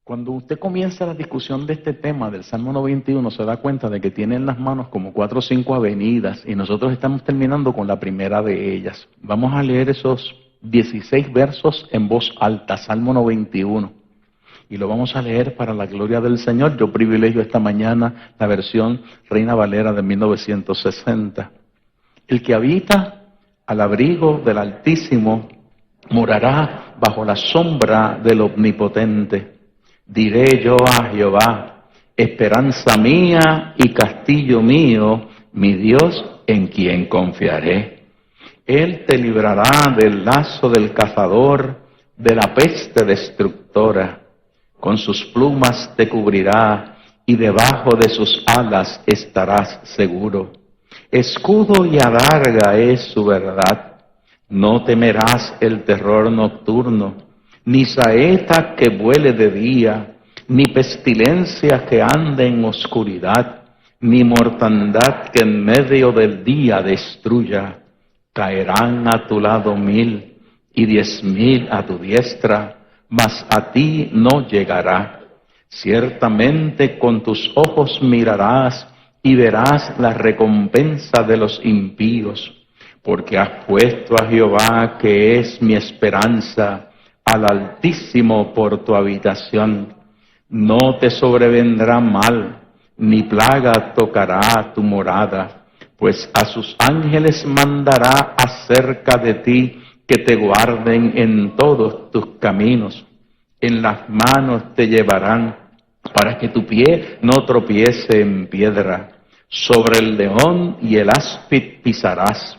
Cuando usted comienza la discusión de este tema del Salmo 91, se da cuenta de que tiene en las manos como 4 o 5 avenidas y nosotros estamos terminando con la primera de ellas. Vamos a leer esos 16 versos en voz alta, Salmo 91. Y lo vamos a leer para la gloria del Señor. Yo privilegio esta mañana la versión Reina Valera de 1960. El que habita al abrigo del Altísimo morará bajo la sombra del Omnipotente. Diré yo a Jehová, esperanza mía y castillo mío, mi Dios en quien confiaré. Él te librará del lazo del cazador, de la peste destructora. Con sus plumas te cubrirá y debajo de sus alas estarás seguro. Escudo y adarga es su verdad. No temerás el terror nocturno, ni saeta que vuele de día, ni pestilencia que ande en oscuridad, ni mortandad que en medio del día destruya. Caerán a tu lado 1000 y 10.000 a tu diestra, mas a ti no llegará. Ciertamente con tus ojos mirarás y verás la recompensa de los impíos, porque has puesto a Jehová, que es mi esperanza, al Altísimo por tu habitación. No te sobrevendrá mal, ni plaga tocará tu morada, pues a sus ángeles mandará acerca de ti, que te guarden en todos tus caminos. En las manos te llevarán, para que tu pie no tropiece en piedra. Sobre el león y el áspid pisarás.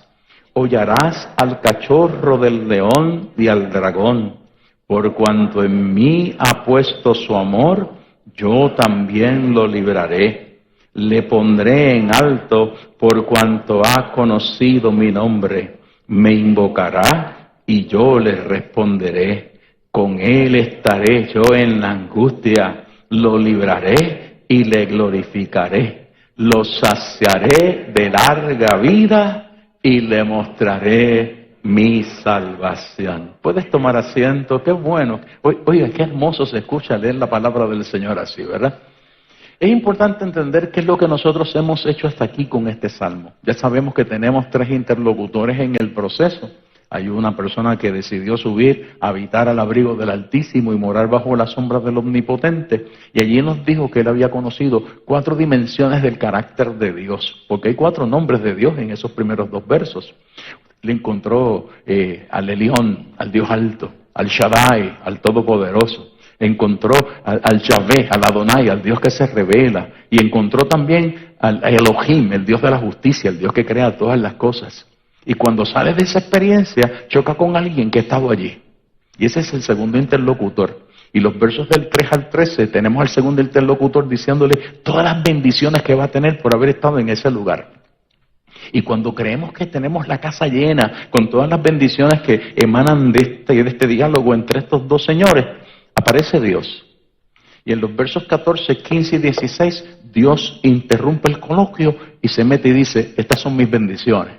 Hollarás al cachorro del león y al dragón. Por cuanto en mí ha puesto su amor, yo también lo libraré. Le pondré en alto por cuanto ha conocido mi nombre. Me invocará y yo le responderé. Con él estaré yo en la angustia. Lo libraré y le glorificaré. Lo saciaré de larga vida y le mostraré mi salvación. Puedes tomar asiento, qué bueno. Oiga, qué hermoso se escucha leer la palabra del Señor así, ¿verdad? Es importante entender qué es lo que nosotros hemos hecho hasta aquí con este salmo. Ya sabemos que tenemos 3 interlocutores en el proceso. Hay una persona que decidió subir, habitar al abrigo del Altísimo y morar bajo la sombra del Omnipotente. Y allí nos dijo que él había conocido 4 dimensiones del carácter de Dios, porque hay 4 nombres de Dios en esos primeros 2 versos. Le encontró al Elión, al Dios alto, al Shaddai, al Todopoderoso. Encontró al Yahvé, al Adonai, al Dios que se revela. Y encontró también al Elohim, el Dios de la justicia, el Dios que crea todas las cosas. Y cuando sale de esa experiencia, choca con alguien que estaba allí. Y ese es el segundo interlocutor. Y los versos del 3 al 13 tenemos al segundo interlocutor diciéndole todas las bendiciones que va a tener por haber estado en ese lugar. Y cuando creemos que tenemos la casa llena con todas las bendiciones que emanan de este diálogo entre estos 2 señores, aparece Dios. Y en los versos 14, 15 y 16, Dios interrumpe el coloquio y se mete y dice, estas son mis bendiciones.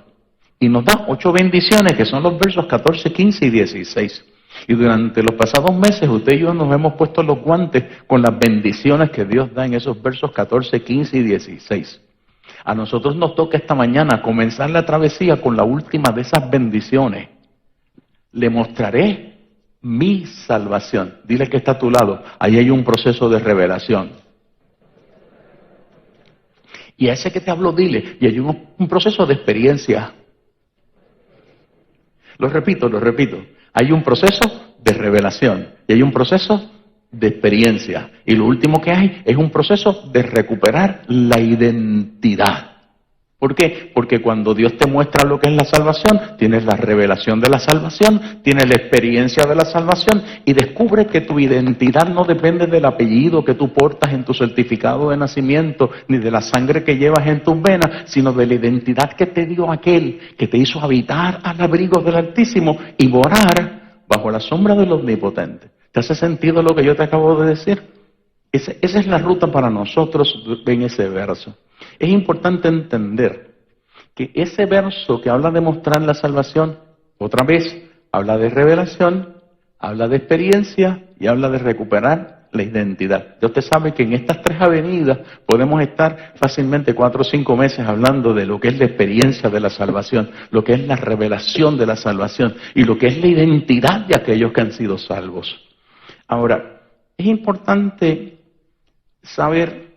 Y nos da 8 bendiciones, que son los versos 14, 15 y 16. Y durante los pasados meses, usted y yo nos hemos puesto los guantes con las bendiciones que Dios da en esos versos 14, 15 y 16. A nosotros nos toca esta mañana comenzar la travesía con la última de esas bendiciones. Le mostraré mi salvación. Dile que está a tu lado. Ahí hay un proceso de revelación. Y a ese que te habló, dile, y hay un proceso de experiencia. Lo repito. Hay un proceso de revelación y hay un proceso de experiencia. Y lo último que hay es un proceso de recuperar la identidad. ¿Por qué? Porque cuando Dios te muestra lo que es la salvación, tienes la revelación de la salvación, tienes la experiencia de la salvación y descubres que tu identidad no depende del apellido que tú portas en tu certificado de nacimiento, ni de la sangre que llevas en tus venas, sino de la identidad que te dio aquel que te hizo habitar al abrigo del Altísimo y morar bajo la sombra del Omnipotente. ¿Te hace sentido lo que yo te acabo de decir? Esa es la ruta para nosotros en ese verso. Es importante entender que ese verso que habla de mostrar la salvación, otra vez, habla de revelación, habla de experiencia y habla de recuperar la identidad. Ya usted sabe que en estas 3 avenidas podemos estar fácilmente 4 o 5 meses hablando de lo que es la experiencia de la salvación, lo que es la revelación de la salvación y lo que es la identidad de aquellos que han sido salvos. Ahora, es importante saber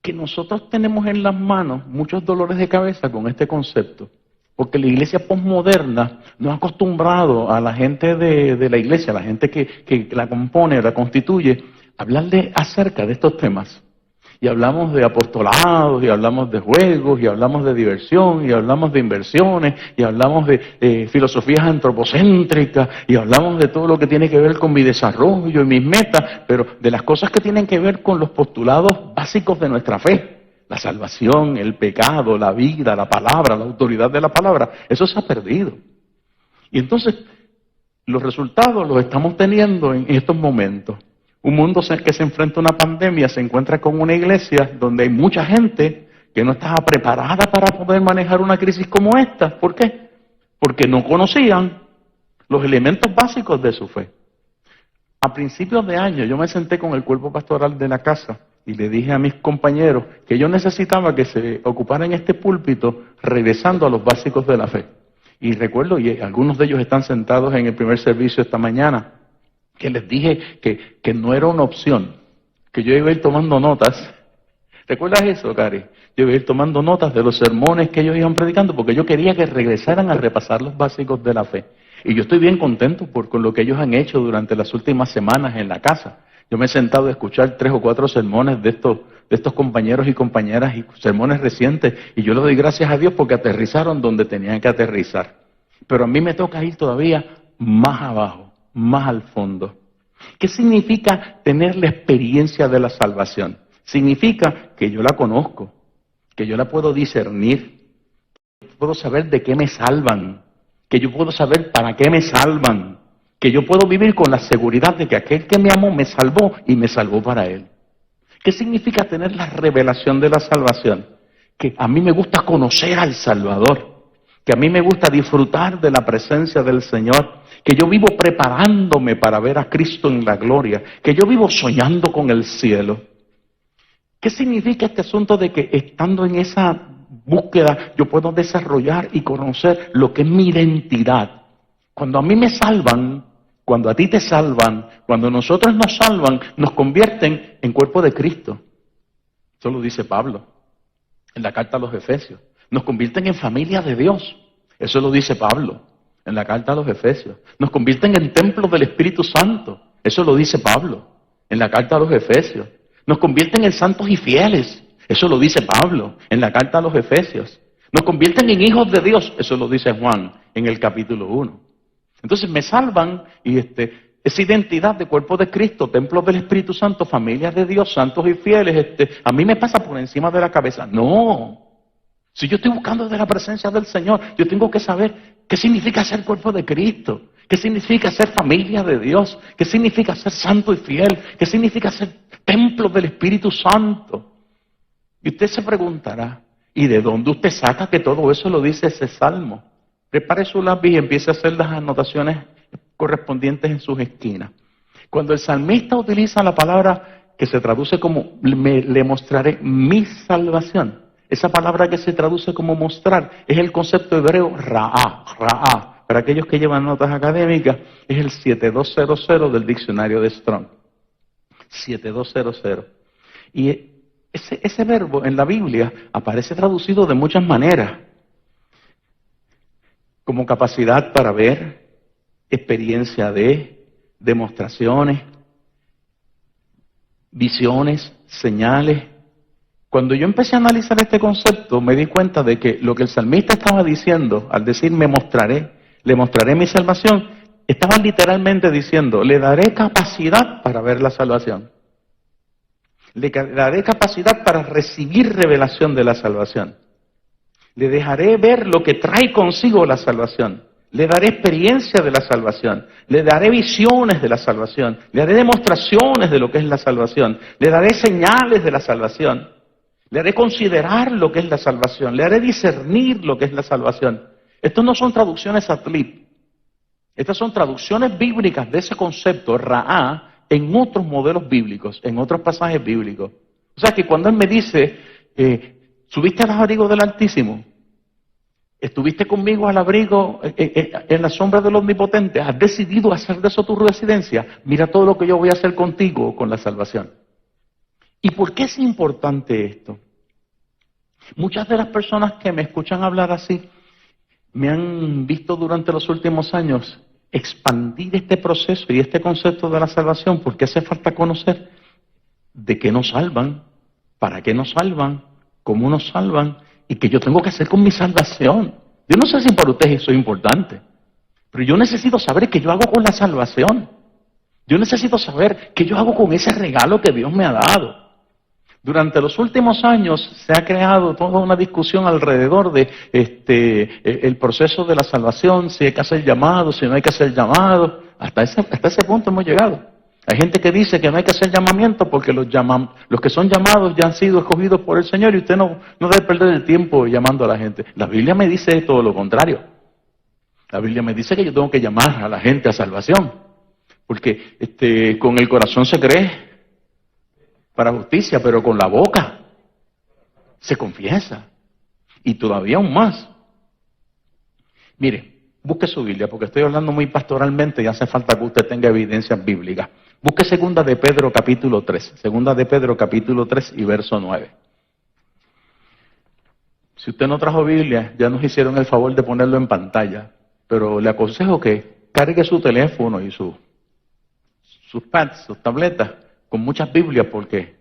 que nosotros tenemos en las manos muchos dolores de cabeza con este concepto. Porque la iglesia posmoderna no ha acostumbrado a la gente de la iglesia, a la gente que la compone, la constituye, a hablarle acerca de estos temas. Y hablamos de apostolados, y hablamos de juegos, y hablamos de diversión, y hablamos de inversiones, y hablamos de filosofías antropocéntricas, y hablamos de todo lo que tiene que ver con mi desarrollo y mis metas, pero de las cosas que tienen que ver con los postulados básicos de nuestra fe. La salvación, el pecado, la vida, la palabra, la autoridad de la palabra, eso se ha perdido. Y entonces, los resultados los estamos teniendo en estos momentos. Un mundo que se enfrenta a una pandemia se encuentra con una iglesia donde hay mucha gente que no estaba preparada para poder manejar una crisis como esta. ¿Por qué? Porque no conocían los elementos básicos de su fe. A principios de año yo me senté con el cuerpo pastoral de la casa y le dije a mis compañeros que yo necesitaba que se ocuparan este púlpito regresando a los básicos de la fe. Y recuerdo, y algunos de ellos están sentados en el primer servicio esta mañana, que les dije que no era una opción, que yo iba a ir tomando notas. ¿Recuerdas eso, Cari? Yo iba a ir tomando notas de los sermones que ellos iban predicando, porque yo quería que regresaran a repasar los básicos de la fe. Y yo estoy bien contento con lo que ellos han hecho durante las últimas semanas en la casa. Yo me he sentado a escuchar 3 o 4 sermones de estos compañeros y compañeras y sermones recientes, y yo le doy gracias a Dios porque aterrizaron donde tenían que aterrizar. Pero a mí me toca ir todavía más abajo, más al fondo. ¿Qué significa tener la experiencia de la salvación? Significa que yo la conozco, que yo la puedo discernir, que puedo saber de qué me salvan, que yo puedo saber para qué me salvan, que yo puedo vivir con la seguridad de que aquel que me amó me salvó y me salvó para él. ¿Qué significa tener la revelación de la salvación? Que a mí me gusta conocer al Salvador, que a mí me gusta disfrutar de la presencia del Señor, que yo vivo preparándome para ver a Cristo en la gloria, que yo vivo soñando con el cielo. ¿Qué significa este asunto de que estando en esa búsqueda yo puedo desarrollar y conocer lo que es mi identidad? Cuando a mí me salvan, cuando a ti te salvan, cuando nosotros nos salvan, nos convierten en cuerpo de Cristo. Eso lo dice Pablo en la carta a los Efesios. Nos convierten en familia de Dios. Eso lo dice Pablo en la carta a los Efesios. Nos convierten en templos del Espíritu Santo. Eso lo dice Pablo en la carta a los Efesios. Nos convierten en santos y fieles. Eso lo dice Pablo en la carta a los Efesios. Nos convierten en hijos de Dios. Eso lo dice Juan en el capítulo 1. Entonces me salvan y esa identidad de cuerpo de Cristo, templo del Espíritu Santo, familia de Dios, santos y fieles, a mí me pasa por encima de la cabeza. No. Si yo estoy buscando de la presencia del Señor, yo tengo que saber qué significa ser cuerpo de Cristo, qué significa ser familia de Dios, qué significa ser santo y fiel, qué significa ser templo del Espíritu Santo. Y usted se preguntará, ¿y de dónde usted saca que todo eso lo dice ese salmo? Prepare su lápiz y empiece a hacer las anotaciones correspondientes en sus esquinas. Cuando el salmista utiliza la palabra que se traduce como le mostraré mi salvación, esa palabra que se traduce como mostrar es el concepto hebreo ra'á. Para aquellos que llevan notas académicas, es el 7200 del diccionario de Strong. 7200. Y ese verbo en la Biblia aparece traducido de muchas maneras. Como capacidad para ver, experiencia de, demostraciones, visiones, señales. Cuando yo empecé a analizar este concepto, me di cuenta de que lo que el salmista estaba diciendo, al decir le mostraré mi salvación, estaba literalmente diciendo, le daré capacidad para ver la salvación. Le daré capacidad para recibir revelación de la salvación. Le dejaré ver lo que trae consigo la salvación. Le daré experiencia de la salvación. Le daré visiones de la salvación. Le daré demostraciones de lo que es la salvación. Le daré señales de la salvación. Le haré considerar lo que es la salvación. Le haré discernir lo que es la salvación. Estas no son traducciones ad lib. Estas son traducciones bíblicas de ese concepto, ra'á, en otros modelos bíblicos, en otros pasajes bíblicos. O sea que cuando Él me dice, subiste al abrigo del Altísimo, estuviste conmigo al abrigo, en la sombra del Omnipotente, has decidido hacer de eso tu residencia, mira todo lo que yo voy a hacer contigo con la salvación. ¿Y por qué es importante esto? Muchas de las personas que me escuchan hablar así, me han visto durante los últimos años expandir este proceso y este concepto de la salvación, porque hace falta conocer de qué nos salvan, para qué nos salvan, cómo nos salvan y qué yo tengo que hacer con mi salvación. Yo no sé si para ustedes eso es importante, pero yo necesito saber qué yo hago con la salvación. Yo necesito saber qué yo hago con ese regalo que Dios me ha dado. Durante los últimos años se ha creado toda una discusión alrededor de el proceso de la salvación, si hay que hacer llamado, si no hay que hacer llamado. Hasta ese punto hemos llegado. Hay gente que dice que no hay que hacer llamamiento porque los que son llamados ya han sido escogidos por el Señor y usted no debe perder el tiempo llamando a la gente. La Biblia me dice todo lo contrario. La Biblia me dice que yo tengo que llamar a la gente a salvación. Porque con el corazón se cree para justicia, pero con la boca se confiesa. Y todavía aún más. Mire, busque su Biblia, porque estoy hablando muy pastoralmente y hace falta que usted tenga evidencias bíblicas. Busque segunda de Pedro capítulo 3. Segunda de Pedro capítulo 3 y verso 9. Si usted no trajo Biblia, ya nos hicieron el favor de ponerlo en pantalla. Pero le aconsejo que cargue su teléfono y sus pads, sus tabletas, con muchas Biblias, porque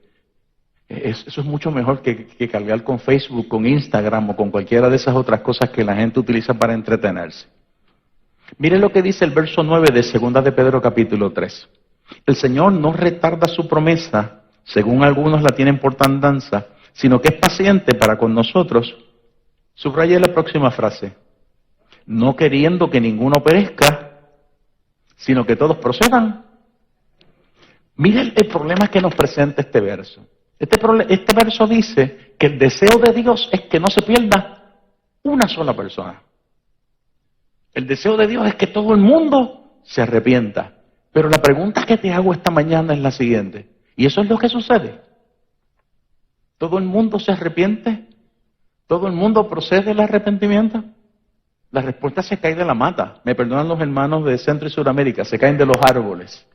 eso es mucho mejor que cargar con Facebook, con Instagram o con cualquiera de esas otras cosas que la gente utiliza para entretenerse. Mire lo que dice el verso 9 de segunda de Pedro capítulo 3. El Señor no retarda su promesa, según algunos la tienen por tardanza, sino que es paciente para con nosotros. Subraye la próxima frase. No queriendo que ninguno perezca, sino que todos procedan. Mire el problema que nos presenta este verso. Este verso dice que el deseo de Dios es que no se pierda una sola persona. El deseo de Dios es que todo el mundo se arrepienta. Pero la pregunta que te hago esta mañana es la siguiente. ¿Y eso es lo que sucede? ¿Todo el mundo se arrepiente? ¿Todo el mundo procede al arrepentimiento? La respuesta se cae de la mata. Me perdonan los hermanos de Centro y Suramérica, se caen de los árboles.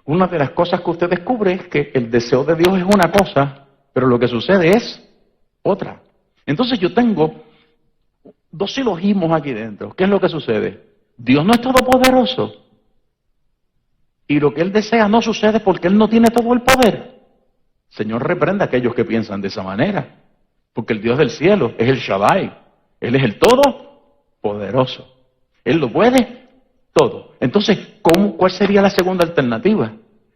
Una de las cosas que usted descubre es que el deseo de Dios es una cosa, pero lo que sucede es otra. Entonces yo tengo dos silogismos aquí dentro. ¿Qué es lo que sucede? Dios no es todopoderoso. Y lo que Él desea no sucede porque Él no tiene todo el poder. Señor, reprenda a aquellos que piensan de esa manera. Porque el Dios del cielo es el Shaddai. Él es el todopoderoso. Él lo puede todo. Entonces, ¿cuál sería la segunda alternativa?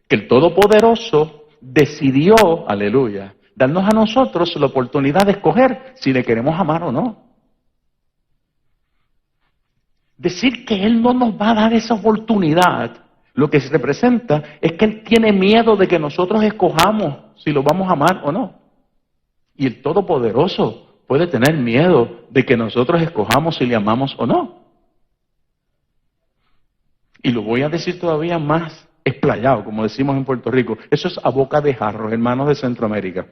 Que el Todopoderoso decidió, aleluya, darnos a nosotros la oportunidad de escoger si le queremos amar o no. Decir que Él no nos va a dar esa oportunidad, lo que se representa es que Él tiene miedo de que nosotros escojamos si lo vamos a amar o no. Y el Todopoderoso puede tener miedo de que nosotros escojamos si le amamos o no. Y lo voy a decir todavía más explayado, como decimos en Puerto Rico. Eso es a boca de jarro, hermanos de Centroamérica.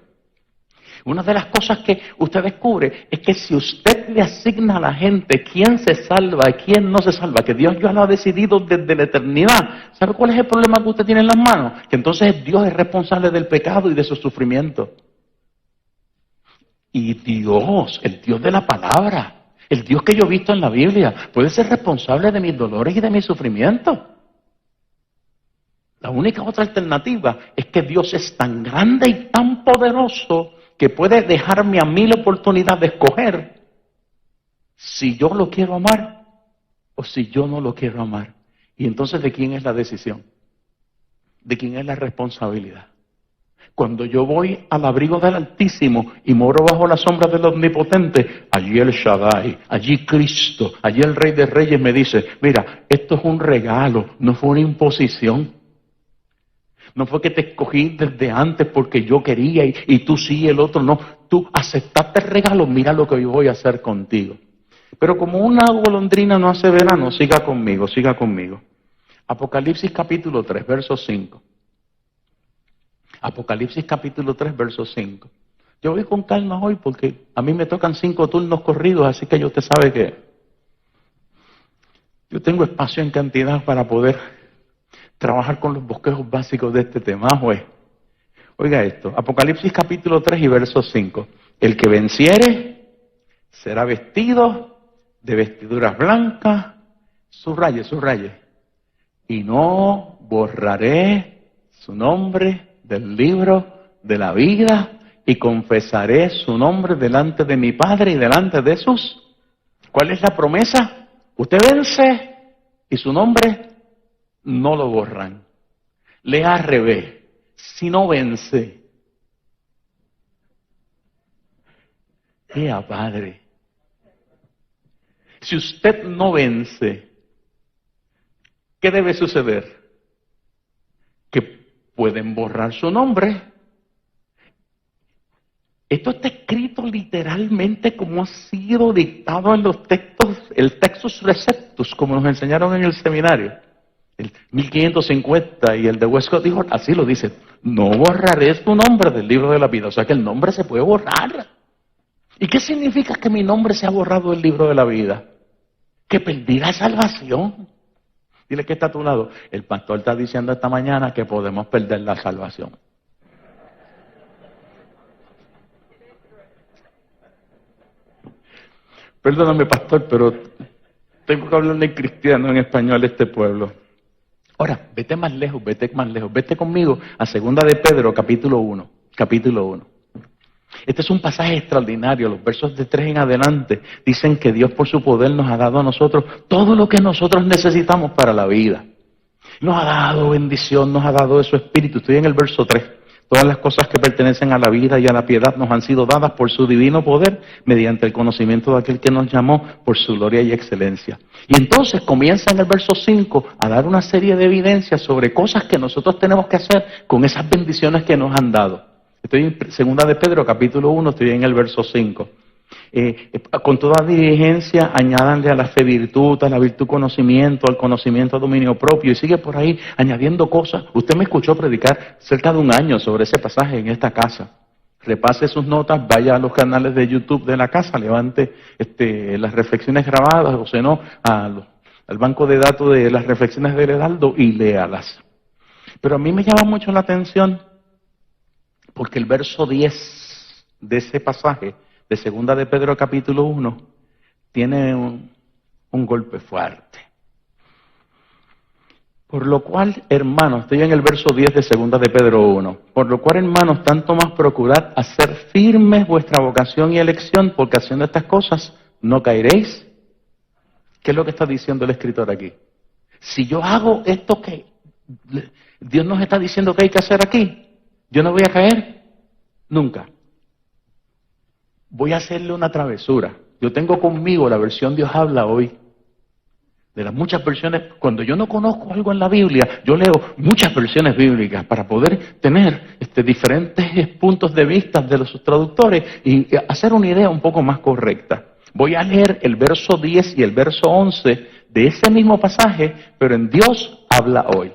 Una de las cosas que usted descubre es que si usted le asigna a la gente quién se salva y quién no se salva, que Dios ya lo ha decidido desde la eternidad, ¿sabe cuál es el problema que usted tiene en las manos? Que entonces Dios es responsable del pecado y de su sufrimiento. Y Dios, el Dios de la palabra, el Dios que yo he visto en la Biblia, puede ser responsable de mis dolores y de mis sufrimientos. La única otra alternativa es que Dios es tan grande y tan poderoso que puede dejarme a mí la oportunidad de escoger si yo lo quiero amar o si yo no lo quiero amar. Y entonces, ¿de quién es la decisión? ¿De quién es la responsabilidad? Cuando yo voy al abrigo del Altísimo y moro bajo la sombra del Omnipotente, allí el Shaddai, allí Cristo, allí el Rey de Reyes me dice, mira, esto es un regalo, no fue una imposición. No fue que te escogí desde antes porque yo quería y tú sí y el otro no. Tú aceptaste el regalo, mira lo que yo voy a hacer contigo. Pero como una golondrina no hace verano, siga conmigo, siga conmigo. Apocalipsis capítulo 3, verso 5. Apocalipsis capítulo 3, verso 5. Yo voy con calma hoy porque a mí me tocan 5 turnos corridos, así que usted sabe que yo tengo espacio en cantidad para poder trabajar con los bosquejos básicos de este tema, juez. Oiga esto, Apocalipsis capítulo 3 y verso 5. El que venciere será vestido de vestiduras blancas, subraye, y no borraré su nombre del libro de la vida, y confesaré su nombre delante de mi Padre y delante de sus. ¿Cuál es la promesa? Usted vence y su nombre no lo borran. Lea al revés. Si no vence, Padre. Si usted no vence, ¿qué debe suceder? Que pueden borrar su nombre. Esto está escrito literalmente como ha sido dictado en los textos, el Textus Receptus, como nos enseñaron en el seminario. El 1550 y el de Westcott dijo, así lo dice, no borraré tu nombre del libro de la vida. O sea que el nombre se puede borrar. ¿Y qué significa que mi nombre se ha borrado del libro de la vida? Que perdí la salvación. Dile que está a tu lado. El pastor está diciendo esta mañana que podemos perder la salvación. Perdóname, pastor, pero tengo que hablarle en cristiano, en español, a este pueblo. Ahora, vete más lejos. Vete conmigo a 2 de Pedro, capítulo 1. Este es un pasaje extraordinario. Los versos de 3 en adelante dicen que Dios por su poder nos ha dado a nosotros todo lo que nosotros necesitamos para la vida. Nos ha dado bendición, nos ha dado de su espíritu. Estoy en el verso 3. Todas las cosas que pertenecen a la vida y a la piedad nos han sido dadas por su divino poder mediante el conocimiento de aquel que nos llamó por su gloria y excelencia. Y entonces comienza en el verso 5 a dar una serie de evidencias sobre cosas que nosotros tenemos que hacer con esas bendiciones que nos han dado. Estoy en 2 de Pedro, capítulo 1, estoy en el verso 5. Con toda diligencia añádanle a la fe virtud, a la virtud conocimiento, al conocimiento dominio propio, y sigue por ahí añadiendo cosas. Usted me escuchó predicar cerca de un año sobre ese pasaje en esta casa. Repase sus notas, vaya a los canales de YouTube de la casa, levante las reflexiones grabadas, o si no, al banco de datos de las reflexiones del Heraldo y léalas. Pero a mí me llama mucho la atención porque el verso 10 de ese pasaje de 2 de Pedro capítulo 1 tiene un golpe fuerte. Por lo cual, hermanos, estoy en el verso 10 de 2 de Pedro 1. Por lo cual, hermanos, tanto más procurad hacer firmes vuestra vocación y elección, porque haciendo estas cosas no caeréis. ¿Qué es lo que está diciendo el escritor aquí? Si yo hago esto que Dios nos está diciendo que hay que hacer aquí, yo no voy a caer nunca. Voy a hacerle una travesura. Yo tengo conmigo la versión Dios habla hoy. De las muchas versiones, cuando yo no conozco algo en la Biblia, yo leo muchas versiones bíblicas para poder tener diferentes puntos de vista de los traductores y hacer una idea un poco más correcta. Voy a leer el verso 10 y el verso 11 de ese mismo pasaje, pero en Dios habla hoy.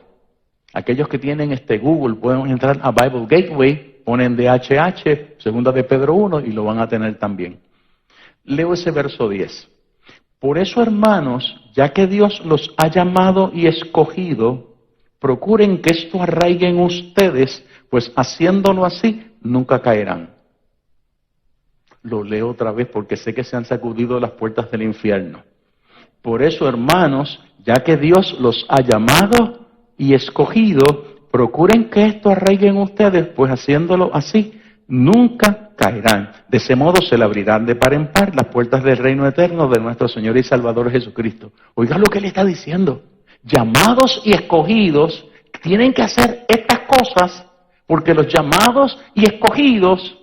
Aquellos que tienen Google pueden entrar a Bible Gateway, ponen DHH, 2 de Pedro 1 y lo van a tener también. Leo ese verso 10. Por eso, hermanos, ya que Dios los ha llamado y escogido, procuren que esto arraigue en ustedes, pues haciéndolo así, nunca caerán. Lo leo otra vez porque sé que se han sacudido las puertas del infierno. Por eso, hermanos, ya que Dios los ha llamado y escogido, procuren que esto arraigue en ustedes, pues haciéndolo así, nunca caerán. De ese modo se le abrirán de par en par las puertas del reino eterno de nuestro Señor y Salvador Jesucristo. Oiga lo que le está diciendo. Llamados y escogidos tienen que hacer estas cosas porque los llamados y escogidos,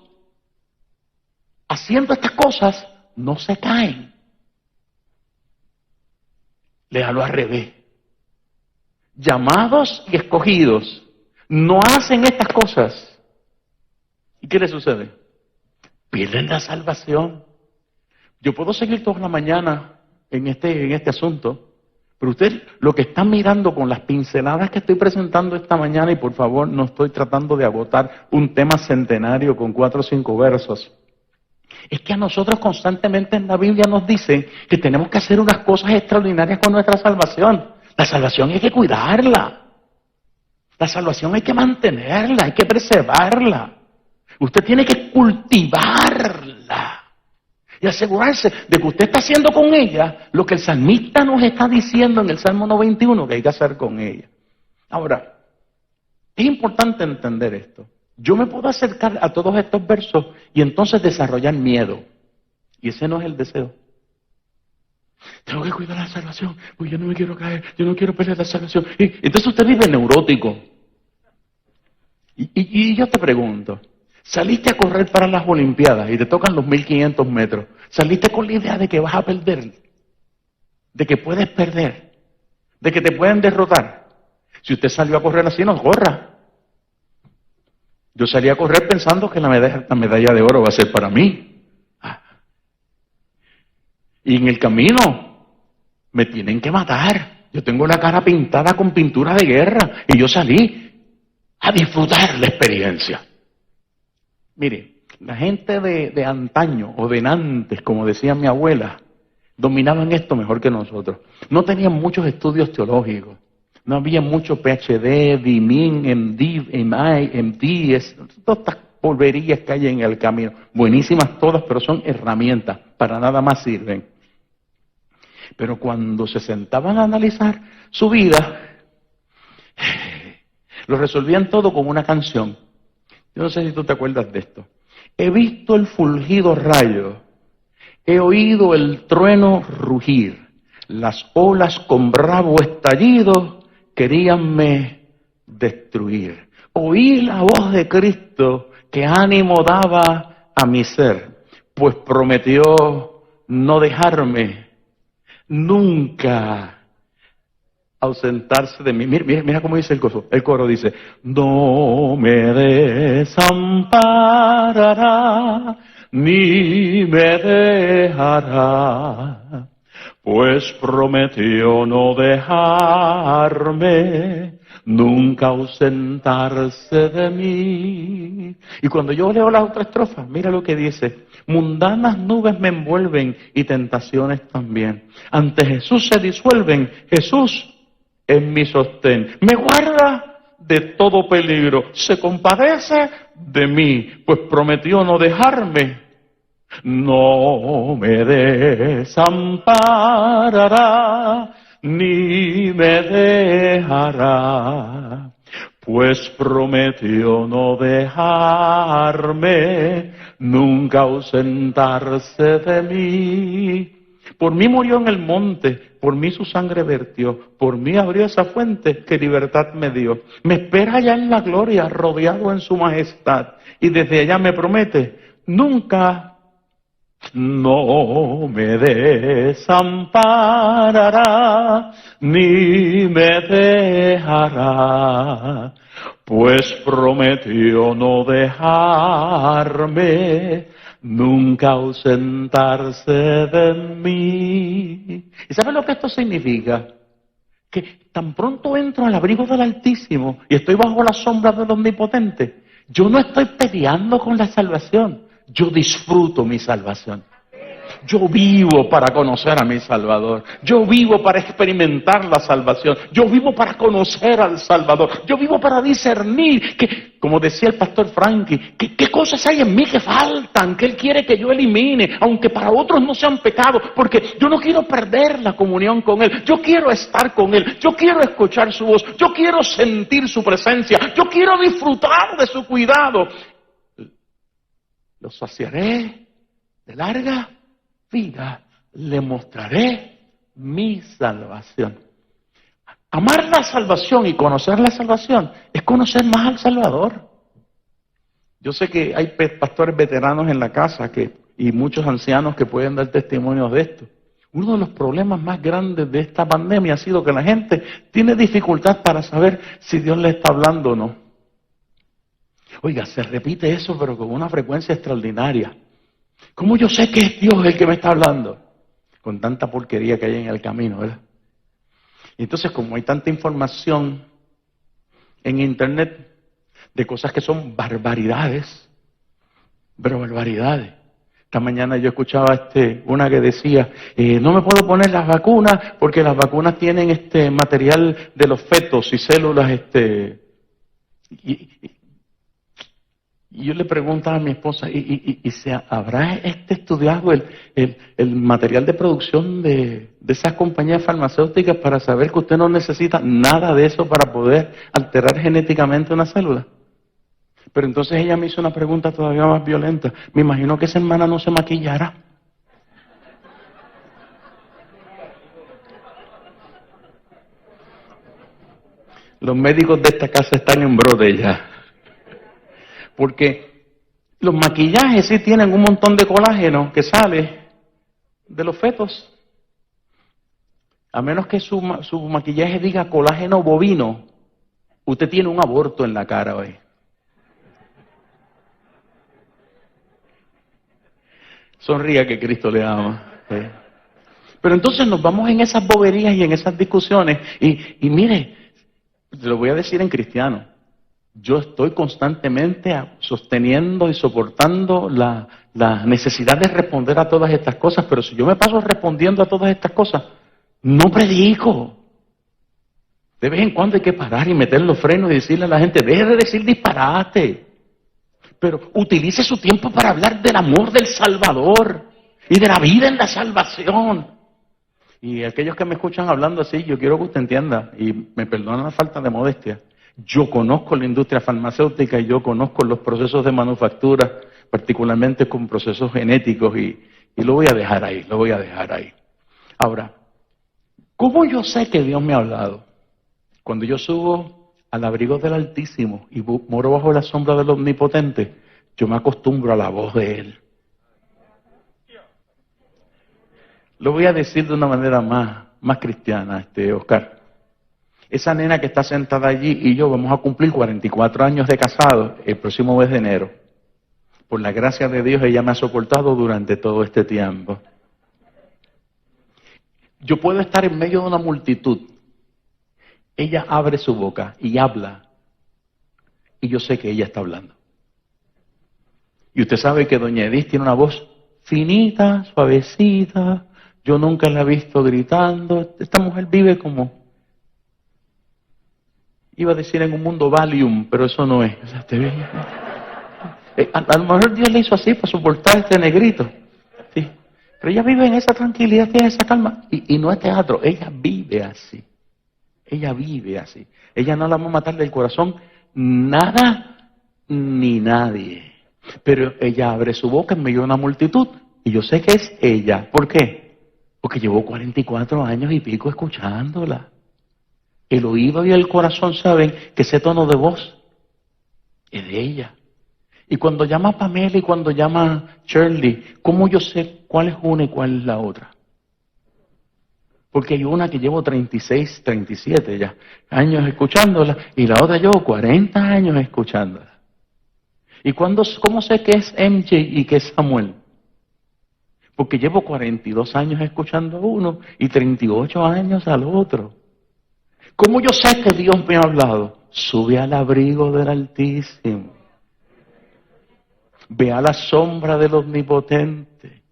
haciendo estas cosas, no se caen. Léalo al revés. Llamados y escogidos no hacen estas cosas. ¿Y qué le sucede? Pierden la salvación. Yo puedo seguir toda la mañana en este asunto, Pero usted lo que está mirando con las pinceladas que estoy presentando esta mañana, y por favor no estoy tratando de agotar un tema centenario con 4 o 5 versos, es que a nosotros constantemente en la Biblia nos dicen que tenemos que hacer unas cosas extraordinarias con nuestra salvación. La salvación hay que cuidarla. La salvación hay que mantenerla, hay que preservarla. Usted tiene que cultivarla y asegurarse de que usted está haciendo con ella lo que el salmista nos está diciendo en el Salmo 91 que hay que hacer con ella. Ahora, es importante entender esto. Yo me puedo acercar a todos estos versos y entonces desarrollar miedo. Y ese no es el deseo. Tengo que cuidar la salvación, porque yo no me quiero caer, yo no quiero perder la salvación. Y entonces usted vive neurótico. Y yo te pregunto, saliste a correr para las Olimpiadas y te tocan los 1500 metros. Saliste con la idea de que vas a perder, de que puedes perder, de que te pueden derrotar. Si usted salió a correr así, no corra. Yo salí a correr pensando que la medalla de oro va a ser para mí. Y en el camino me tienen que matar. Yo tengo la cara pintada con pintura de guerra y yo salí a disfrutar la experiencia. Mire, la gente de antaño o de antes, como decía mi abuela, dominaban esto mejor que nosotros. No tenían muchos estudios teológicos. No había mucho PhD, DMin, MD, MI, MD, todas estas polverías que hay en el camino. Buenísimas todas, pero son herramientas, para nada más sirven. Pero cuando se sentaban a analizar su vida, lo resolvían todo con una canción. Yo no sé si tú te acuerdas de esto. He visto el fulgido rayo, he oído el trueno rugir, las olas con bravo estallido queríanme destruir. Oí la voz de Cristo que ánimo daba a mi ser, pues prometió no dejarme nunca ausentarse de mí. Mira cómo dice el coro dice, no me desamparará, ni me dejará, pues prometió no dejarme, nunca ausentarse de mí. Y cuando yo leo la otra estrofa, mira lo que dice, mundanas nubes me envuelven y tentaciones también. Ante Jesús se disuelven, Jesús es mi sostén. Me guarda de todo peligro, se compadece de mí, pues prometió no dejarme. No me desamparará, ni me dejará, pues prometió no dejarme, nunca ausentarse de mí. Por mí murió en el monte, por mí su sangre vertió, por mí abrió esa fuente que libertad me dio. Me espera allá en la gloria, rodeado en su majestad, y desde allá me promete, nunca no me desamparará, ni me dejará, pues prometió no dejarme, nunca ausentarse de mí. ¿Y sabes lo que esto significa? Que tan pronto entro al abrigo del Altísimo y estoy bajo la sombra del Omnipotente, yo no estoy peleando con la salvación. Yo disfruto mi salvación. Yo vivo para conocer a mi Salvador. Yo vivo para experimentar la salvación. Yo vivo para conocer al Salvador. Yo vivo para discernir que, como decía el pastor Frankie, qué cosas hay en mí que faltan, que Él quiere que yo elimine, aunque para otros no sean pecados, porque yo no quiero perder la comunión con Él. Yo quiero estar con Él. Yo quiero escuchar su voz. Yo quiero sentir su presencia. Yo quiero disfrutar de su cuidado. Los saciaré de larga vida, le mostraré mi salvación. Amar la salvación y conocer la salvación es conocer más al Salvador. Yo sé que hay pastores veteranos en la casa y muchos ancianos que pueden dar testimonios de esto. Uno de los problemas más grandes de esta pandemia ha sido que la gente tiene dificultad para saber si Dios le está hablando o no. Oiga, se repite eso, pero con una frecuencia extraordinaria. ¿Cómo yo sé que es Dios el que me está hablando? Con tanta porquería que hay en el camino, ¿verdad? Y entonces, como hay tanta información en Internet de cosas que son barbaridades, pero barbaridades. Esta mañana yo escuchaba una que decía, no me puedo poner las vacunas porque las vacunas tienen material de los fetos y células. Y yo le preguntaba a mi esposa, ¿y se habrá estudiado el material de producción de esas compañías farmacéuticas para saber que usted no necesita nada de eso para poder alterar genéticamente una célula? Pero entonces ella me hizo una pregunta todavía más violenta. Me imagino que esa hermana no se maquillará. Los médicos de esta casa están en brote ya. Porque los maquillajes sí tienen un montón de colágeno que sale de los fetos. A menos que su maquillaje diga colágeno bovino, usted tiene un aborto en la cara hoy. Sonría que Cristo le ama. Pero entonces nos vamos en esas boberías y en esas discusiones. Y mire, te lo voy a decir en cristiano. Yo estoy constantemente sosteniendo y soportando la necesidad de responder a todas estas cosas. Pero si yo me paso respondiendo a todas estas cosas, no predico. De vez en cuando hay que parar y meter los frenos y decirle a la gente, deje de decir disparate. Pero utilice su tiempo para hablar del amor del Salvador y de la vida en la salvación. Y aquellos que me escuchan hablando así, yo quiero que usted entienda, y me perdonan la falta de modestia, yo conozco la industria farmacéutica y yo conozco los procesos de manufactura, particularmente con procesos genéticos, y lo voy a dejar ahí, lo voy a dejar ahí. Ahora, ¿cómo yo sé que Dios me ha hablado? Cuando yo subo al abrigo del Altísimo y moro bajo la sombra del Omnipotente, yo me acostumbro a la voz de Él. Lo voy a decir de una manera más cristiana, Oscar. Esa nena que está sentada allí y yo vamos a cumplir 44 años de casado el próximo mes de enero. Por la gracia de Dios, ella me ha soportado durante todo este tiempo. Yo puedo estar en medio de una multitud. Ella abre su boca y habla. Y yo sé que ella está hablando. Y usted sabe que doña Edith tiene una voz finita, suavecita. Yo nunca la he visto gritando. Esta mujer vive como, iba a decir en un mundo Valium, pero eso no es. O sea, a lo mejor Dios le hizo así para soportar este negrito. Sí. Pero ella vive en esa tranquilidad, tiene esa calma. Y no es teatro, ella vive así. Ella vive así. Ella no la va a matar del corazón nada ni nadie. Pero ella abre su boca en medio de una multitud. Y yo sé que es ella. ¿Por qué? Porque llevo 44 años y pico escuchándola. El oído y el corazón saben que ese tono de voz es de ella. Y cuando llama Pamela y cuando llama Shirley, ¿cómo yo sé cuál es una y cuál es la otra? Porque hay una que llevo 36, 37 ya años escuchándola y la otra llevo 40 años escuchándola. ¿Y cómo sé que es MJ y que es Samuel? Porque llevo 42 años escuchando a uno y 38 años al otro. ¿Cómo yo sé que Dios me ha hablado? Sube al abrigo del Altísimo. Ve a la sombra del Omnipotente.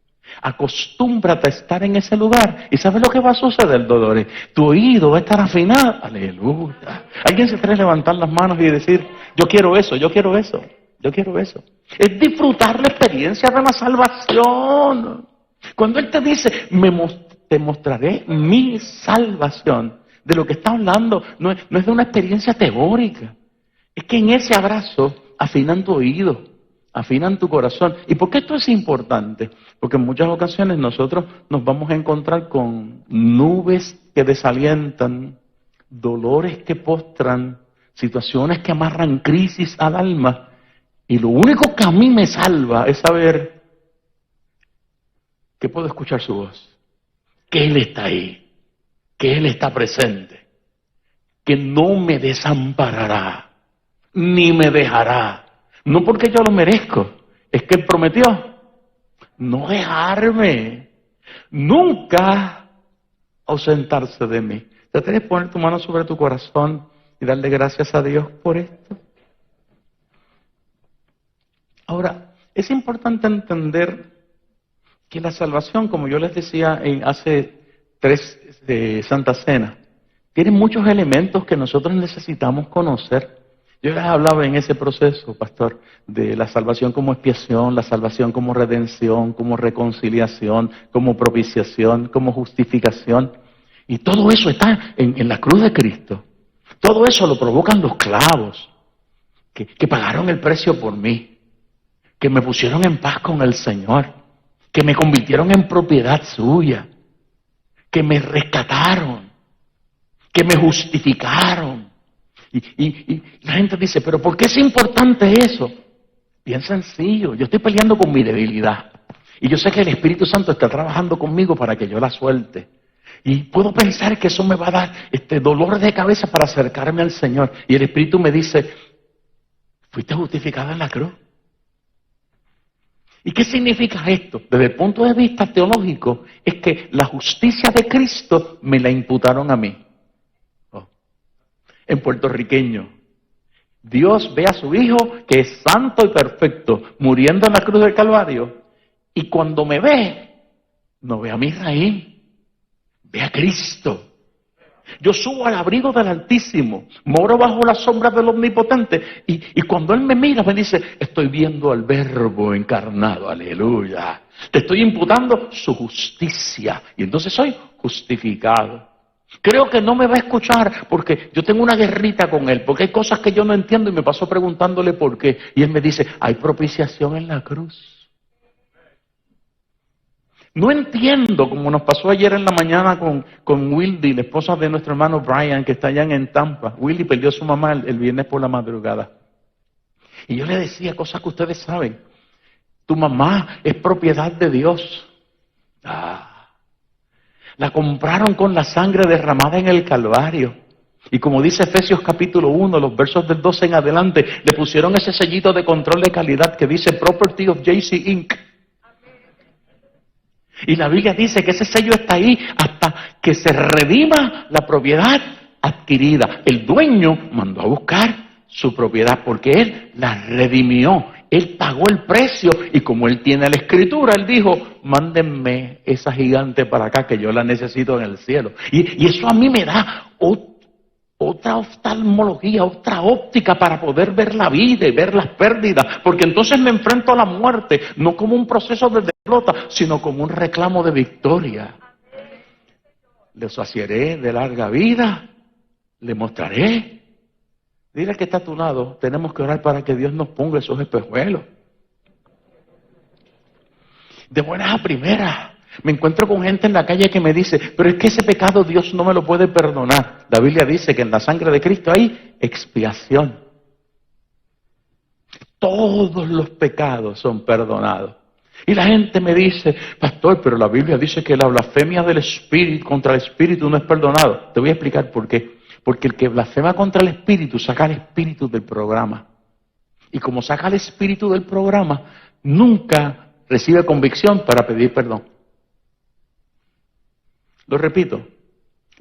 Acostúmbrate a estar en ese lugar. ¿Y sabes lo que va a suceder, Dolores? Tu oído va a estar afinado. Aleluya. Alguien se quiere levantar las manos y decir, yo quiero eso, yo quiero eso, yo quiero eso. Es disfrutar la experiencia de la salvación. Cuando Él te dice, te mostraré mi salvación, de lo que está hablando no es de una experiencia teórica. Es que en ese abrazo afinan tu oído, afinan tu corazón. ¿Y por qué esto es importante? Porque en muchas ocasiones nosotros nos vamos a encontrar con nubes que desalientan, dolores que postran, situaciones que amarran crisis al alma. Y lo único que a mí me salva es saber que puedo escuchar su voz, que Él está ahí, que Él está presente, que no me desamparará, ni me dejará. No porque yo lo merezco, es que Él prometió no dejarme, nunca ausentarse de mí. Trata de poner tu mano sobre tu corazón y darle gracias a Dios por esto. Ahora, es importante entender que la salvación, como yo les decía hace 3 Santa Cena, tiene muchos elementos que nosotros necesitamos conocer. Yo les hablaba en ese proceso, pastor, de la salvación como expiación, la salvación como redención, como reconciliación, como propiciación, como justificación. Y todo eso está en la cruz de Cristo. Todo eso lo provocan los clavos, que pagaron el precio por mí, que me pusieron en paz con el Señor, que me convirtieron en propiedad suya, que me rescataron, que me justificaron. Y la gente dice, pero ¿por qué es importante eso? Bien sencillo, yo estoy peleando con mi debilidad. Y yo sé que el Espíritu Santo está trabajando conmigo para que yo la suelte. Y puedo pensar que eso me va a dar dolor de cabeza para acercarme al Señor. Y el Espíritu me dice, fuiste justificado en la cruz. ¿Y qué significa esto? Desde el punto de vista teológico, es que la justicia de Cristo me la imputaron a mí. En puertorriqueño, Dios ve a su Hijo, que es santo y perfecto, muriendo en la cruz del Calvario, y cuando me ve, no ve a mi Israel, ve a Cristo. Yo subo al abrigo del Altísimo, moro bajo la sombra del Omnipotente, y cuando Él me mira, me dice, estoy viendo al Verbo encarnado, aleluya. Te estoy imputando su justicia, y entonces soy justificado. Creo que no me va a escuchar porque yo tengo una guerrita con Él, porque hay cosas que yo no entiendo y me paso preguntándole por qué. Y Él me dice, hay propiciación en la cruz. No entiendo, como nos pasó ayer en la mañana con Wildy, la esposa de nuestro hermano Brian, que está allá en Tampa. Wildy perdió a su mamá el viernes por la madrugada. Y yo le decía cosas que ustedes saben. Tu mamá es propiedad de Dios. La compraron con la sangre derramada en el Calvario. Y como dice Efesios capítulo 1, los versos del 12 en adelante, le pusieron ese sellito de control de calidad que dice Property of JC Inc. Y la Biblia dice que ese sello está ahí hasta que se redima la propiedad adquirida. El dueño mandó a buscar su propiedad porque Él la redimió. Él pagó el precio y como Él tiene la escritura, Él dijo, mándenme esa gigante para acá que yo la necesito en el cielo. Y eso a mí me da otra oftalmología, otra óptica para poder ver la vida y ver las pérdidas. Porque entonces me enfrento a la muerte, no como un proceso de derrota, sino como un reclamo de victoria. Le saciaré de larga vida, le mostraré. Dile que está a tu lado, tenemos que orar para que Dios nos ponga esos espejuelos. De buenas a primeras, me encuentro con gente en la calle que me dice, pero es que ese pecado Dios no me lo puede perdonar. La Biblia dice que en la sangre de Cristo hay expiación. Todos los pecados son perdonados. Y la gente me dice, pastor, pero la Biblia dice que la blasfemia del Espíritu contra el Espíritu no es perdonado. Te voy a explicar por qué. Porque el que blasfema contra el Espíritu saca el Espíritu del programa. Y como saca el Espíritu del programa, nunca recibe convicción para pedir perdón. Lo repito,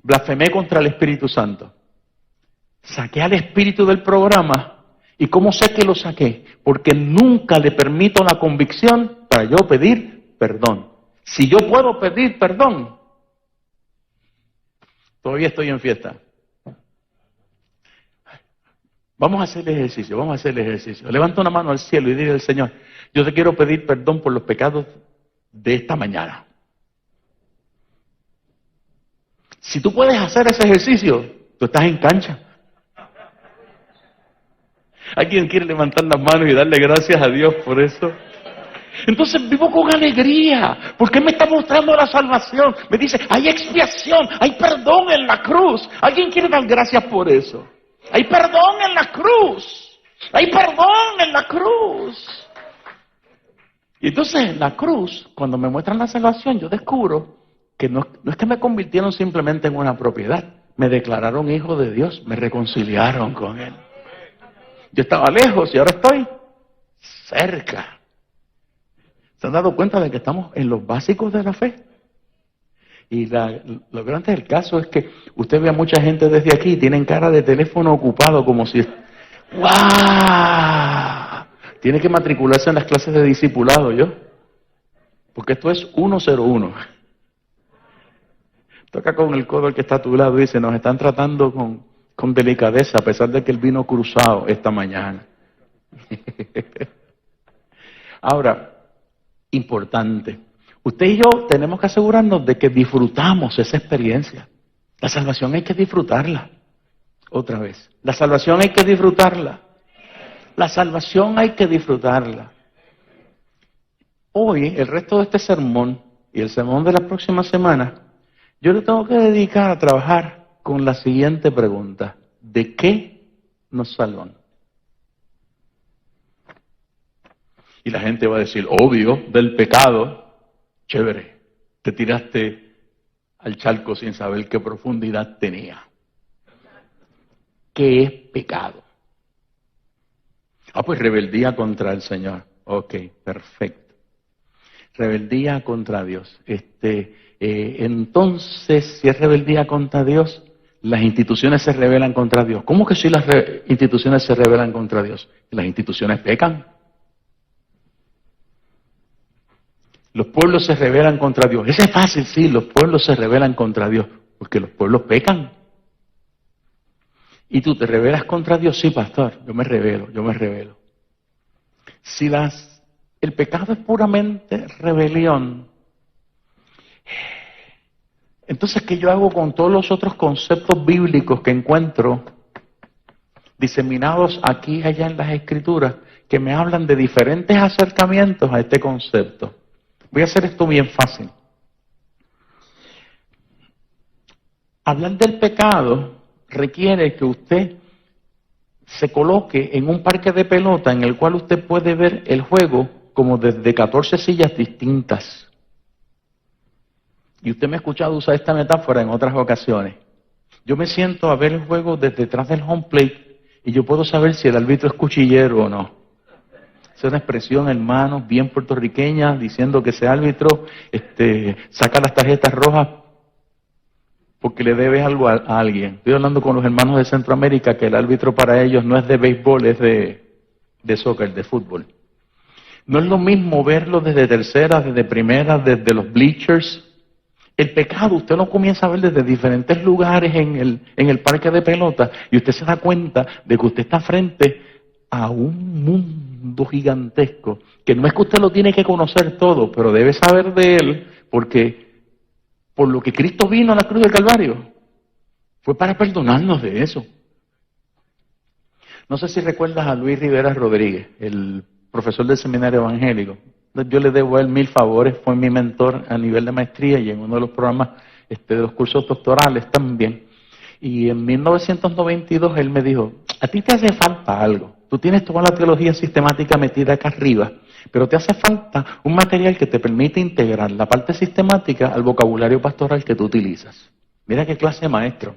blasfemé contra el Espíritu Santo. Saqué al Espíritu del programa. ¿Y cómo sé que lo saqué? Porque nunca le permito la convicción para yo pedir perdón. Si yo puedo pedir perdón, todavía estoy en fiesta. Vamos a hacer el ejercicio, Levanta una mano al cielo y dile al Señor, yo te quiero pedir perdón por los pecados de esta mañana. Si tú puedes hacer ese ejercicio, tú estás en cancha. ¿Alguien quiere levantar las manos y darle gracias a Dios por eso? Entonces vivo con alegría, porque Él me está mostrando la salvación. Me dice, hay expiación, hay perdón en la cruz. ¿Alguien quiere dar gracias por eso? Hay perdón en la cruz. Hay perdón en la cruz. Y entonces en la cruz, cuando me muestran la salvación, yo descubro que no es que me convirtieron simplemente en una propiedad. Me declararon hijo de Dios, me reconciliaron con Él. Yo estaba lejos y ahora estoy cerca. ¿Se han dado cuenta de que estamos en los básicos de la fe? Y lo grande del caso es que usted ve a mucha gente desde aquí, tienen cara de teléfono ocupado como si... ¡Wow! Tiene que matricularse en las clases de discipulado, ¿yo? Porque esto es 101. Toca con el codo el que está a tu lado y dice, nos están tratando con delicadeza a pesar de que él vino cruzado esta mañana. Ahora, importante, usted y yo tenemos que asegurarnos de que disfrutamos esa experiencia. La salvación hay que disfrutarla. Otra vez, la salvación hay que disfrutarla. La salvación hay que disfrutarla. Hoy, el resto de este sermón y el sermón de la próxima semana, yo le tengo que dedicar a trabajar con la siguiente pregunta. ¿De qué nos salvan? Y la gente va a decir, obvio, del pecado. Chévere, te tiraste al charco sin saber qué profundidad tenía. ¿Qué es pecado? Pues rebeldía contra el Señor. Ok, perfecto. Rebeldía contra Dios. Entonces, si es rebeldía contra Dios, las instituciones se rebelan contra Dios. ¿Cómo que si las instituciones se rebelan contra Dios? Las instituciones pecan. Los pueblos se rebelan contra Dios. Eso es fácil, sí, los pueblos se rebelan contra Dios, porque los pueblos pecan. ¿Y tú te rebelas contra Dios? Sí, pastor, yo me revelo. Si el pecado es puramente rebelión, entonces, ¿qué yo hago con todos los otros conceptos bíblicos que encuentro diseminados aquí y allá en las Escrituras, que me hablan de diferentes acercamientos a este concepto? Voy a hacer esto bien fácil. Hablar del pecado requiere que usted se coloque en un parque de pelota en el cual usted puede ver el juego como desde 14 sillas distintas. Y usted me ha escuchado usar esta metáfora en otras ocasiones. Yo me siento a ver el juego desde detrás del home plate y yo puedo saber si el árbitro es cuchillero o no. Es una expresión, hermano, bien puertorriqueña, diciendo que ese árbitro saca las tarjetas rojas porque le debes algo a alguien. Estoy hablando con los hermanos de Centroamérica que el árbitro para ellos no es de béisbol, es de soccer, de fútbol. No es lo mismo verlo desde tercera, desde primera, desde los bleachers. El pecado usted lo comienza a ver desde diferentes lugares en el parque de pelota y usted se da cuenta de que usted está frente a un mundo gigantesco, que no es que usted lo tiene que conocer todo, pero debe saber de él, porque por lo que Cristo vino a la cruz del Calvario, fue para perdonarnos de eso. No sé si recuerdas a Luis Rivera Rodríguez, el profesor del seminario evangélico. Yo le debo a él 1000 favores, fue mi mentor a nivel de maestría y en uno de los programas de los cursos doctorales también. Y en 1992 él me dijo, a ti te hace falta algo. Tú tienes toda la teología sistemática metida acá arriba, pero te hace falta un material que te permite integrar la parte sistemática al vocabulario pastoral que tú utilizas. Mira qué clase de maestro.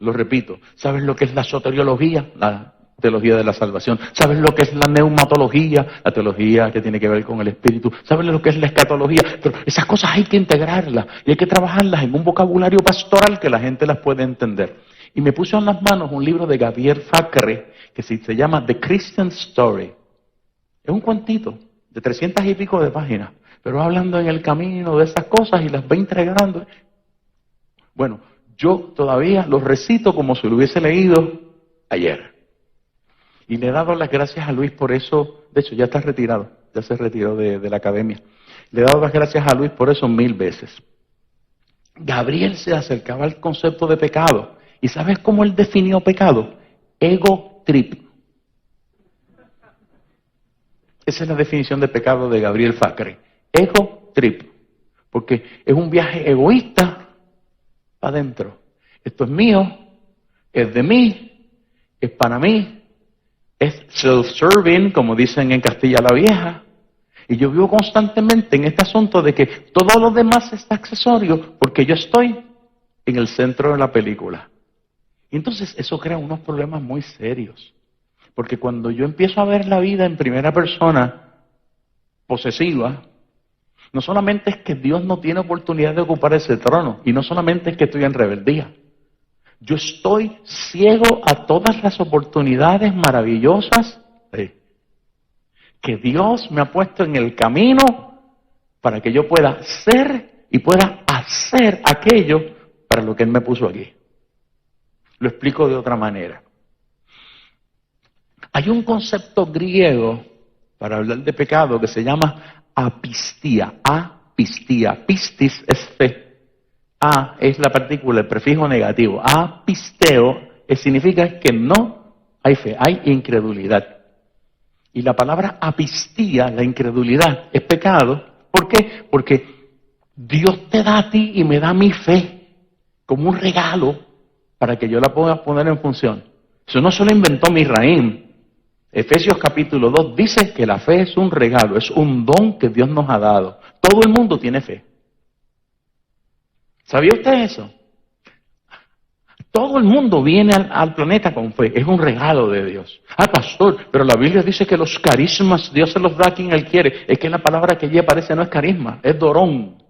Lo repito, ¿sabes lo que es la soteriología? La teología de la salvación. ¿Sabes lo que es la neumatología? La teología que tiene que ver con el espíritu. ¿Sabes lo que es la escatología? Pero esas cosas hay que integrarlas y hay que trabajarlas en un vocabulario pastoral que la gente las puede entender. Y me puso en las manos un libro de Gabriel Facre que se llama The Christian Story. Es un cuentito de 300 y pico de páginas, pero hablando en el camino de esas cosas y las va integrando. Bueno, yo todavía lo recito como si lo hubiese leído ayer. Y le he dado las gracias a Luis por eso. De hecho, ya está retirado, ya se retiró de la academia. Le he dado las gracias a Luis por eso 1000 veces. Gabriel se acercaba al concepto de pecado. ¿Y sabes cómo él definió pecado? Ego trip. Esa es la definición de pecado de Gabriel Facre. Ego trip. Porque es un viaje egoísta para adentro. Esto es mío, es de mí, es para mí, es self-serving, como dicen en Castilla la Vieja. Y yo vivo constantemente en este asunto de que todo lo demás es accesorio porque yo estoy en el centro de la película. Y entonces eso crea unos problemas muy serios. Porque cuando yo empiezo a ver la vida en primera persona, posesiva, No solamente es que Dios no tiene oportunidad de ocupar ese trono, y no solamente es que estoy en rebeldía. Yo estoy ciego a todas las oportunidades maravillosas que Dios me ha puesto en el camino para que yo pueda ser y pueda hacer aquello para lo que Él me puso aquí. Lo explico de otra manera. Hay un concepto griego para hablar de pecado que se llama apistía. Apistía. Pistis es fe. A es la partícula, el prefijo negativo. Apisteo significa que no hay fe, hay incredulidad. Y la palabra apistía, la incredulidad, es pecado. ¿Por qué? Porque Dios te da a ti y me da mi fe como un regalo para que yo la pueda poner en función. Eso no se lo inventó Misraim. Efesios capítulo 2 dice que la fe es un regalo, es un don que Dios nos ha dado. Todo el mundo tiene fe. ¿Sabía usted eso? Todo el mundo viene al planeta con fe, es un regalo de Dios. Ah, pastor, pero la Biblia dice que los carismas Dios se los da a quien Él quiere. Es que la palabra que allí aparece no es carisma, es dorón.